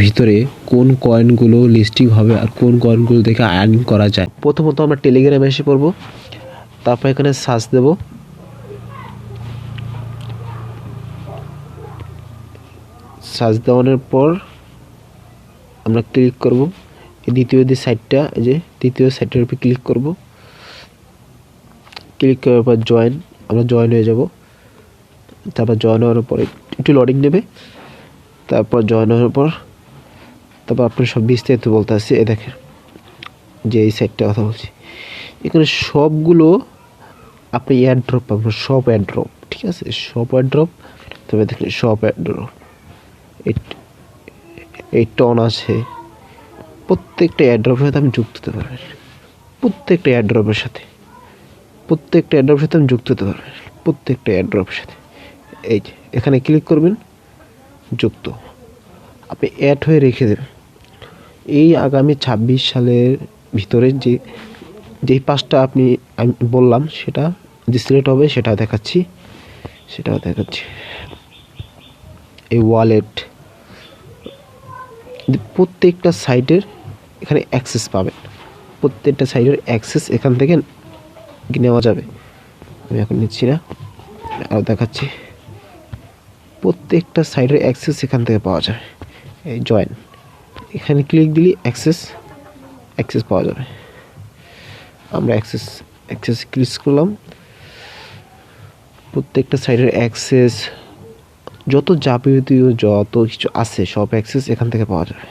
ভিতরে কোন কয়েনগুলো লিস্টিং হবে আর কোন কয়েনগুলো থেকে আর্নিং করা যায়। প্রথমত আমরা টেলিগ্রামে এসে পড়ব, তারপর এখানে সার্চ দেব, সার্চ দেওয়ানোর পর আমরা ক্লিক করব এই দ্বিতীয় যে সাইটটা, এই যে তৃতীয় সাইটের উপর ক্লিক করব। ক্লিক করার পর জয়েন, আমরা জয়েন হয়ে যাব। তারপর জয়েন হওয়ার পরে একটু লোডিং নেবে, তারপর জয়েন হওয়ার পর তারপর আপনার সব বিস্তারিত বলতে আসছে। এ দেখেন যে এই সাইটটার কথা বলছি, এখানে সবগুলো আপনি এয়ারড্রপ পাবেন, সব এয়ারড্রপ, ঠিক আছে, সব এয়ারড্রপ। তবে দেখেন সব এয়ারড্রপ, এই টন আছে, প্রত্যেকটা এয়ারড্রপের সাথে আপনি যুক্ত হতে পারবেন, প্রত্যেকটা এয়ারড্রপের সাথে, প্রত্যেকটা এয়ারড্রপের সাথে আপনি যুক্ত হতে পারবেন, প্রত্যেকটা এয়ারড্রপের সাথে। এই যে এখানে ক্লিক করবেন, যুক্ত, আপনি অ্যাড হয়ে রেখে দেবেন। এই আগামী 26 সালের ভিতরে যেই পাঁচটা আমি বললাম সেটা যে সিলেক্ট হবে সেটাও দেখাচ্ছি, এই ওয়ালেট প্রত্যেকটা সাইটের এখানে অ্যাক্সেস পাবেন, প্রত্যেকটা সাইটের অ্যাক্সেস এখান থেকে নেওয়া যাবে। আমি এখন নিচ্ছি না, আরও দেখাচ্ছি। প্রত্যেকটা সাইটের অ্যাক্সেস এখান থেকে পাওয়া যায়। এই জয়েন, এখানে ক্লিক দিলে অ্যাক্সেস পাওয়া যাবে। আমরা অ্যাক্সেস ক্লিক করলাম, প্রত্যেকটা সাইটের অ্যাক্সেস যত যাবতীয় যত কিছু আছে সব অ্যাক্সেস এখান থেকে পাওয়া যাবে।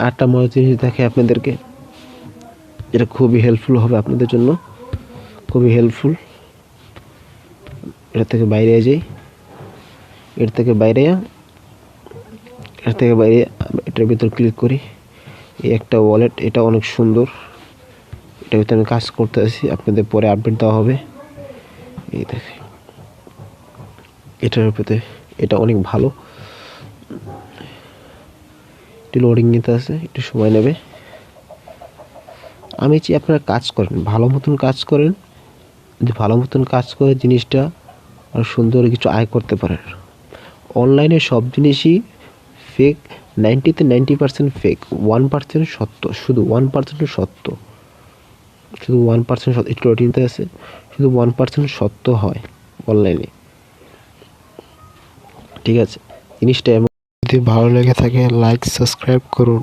আরেকটা মজার জিনিস দেখে আপনাদেরকে, এটা খুবই হেল্পফুল হবে আপনাদের জন্য, খুবই হেল্পফুল। এর থেকে বাইরে যাই, এর থেকে বাইরে এটার ভিতর ক্লিক করি। এই একটা ওয়ালেট, এটা অনেক সুন্দর, এটার ভিতরে আমি কাজ করতে আসি, আপনাদের পরে আপডেট দেওয়া হবে। এই দেখে এটার ভিতরে, এটা অনেক ভালো, একটু লোডিং নিতে আছে, একটু সময় নেবে। আমি চাই আপনারা কাজ করেন, ভালো মতন কাজ করেন, যদি ভালো মতন কাজ করে জিনিসটা আর সুন্দর কিছু আয় করতে পারেন। অনলাইনে সব জিনিসই ফেক, 90% ফেক, 1% সত্য, শুধু 1% সত্য, শুধু 1% সত্য, একটু রুটিনতে আছে, শুধু 1% সত্য হয় অনলাইনে, ঠিক আছে জিনিসটা। যদি ভালো লেগে থাকে লাইক সাবস্ক্রাইব করুন।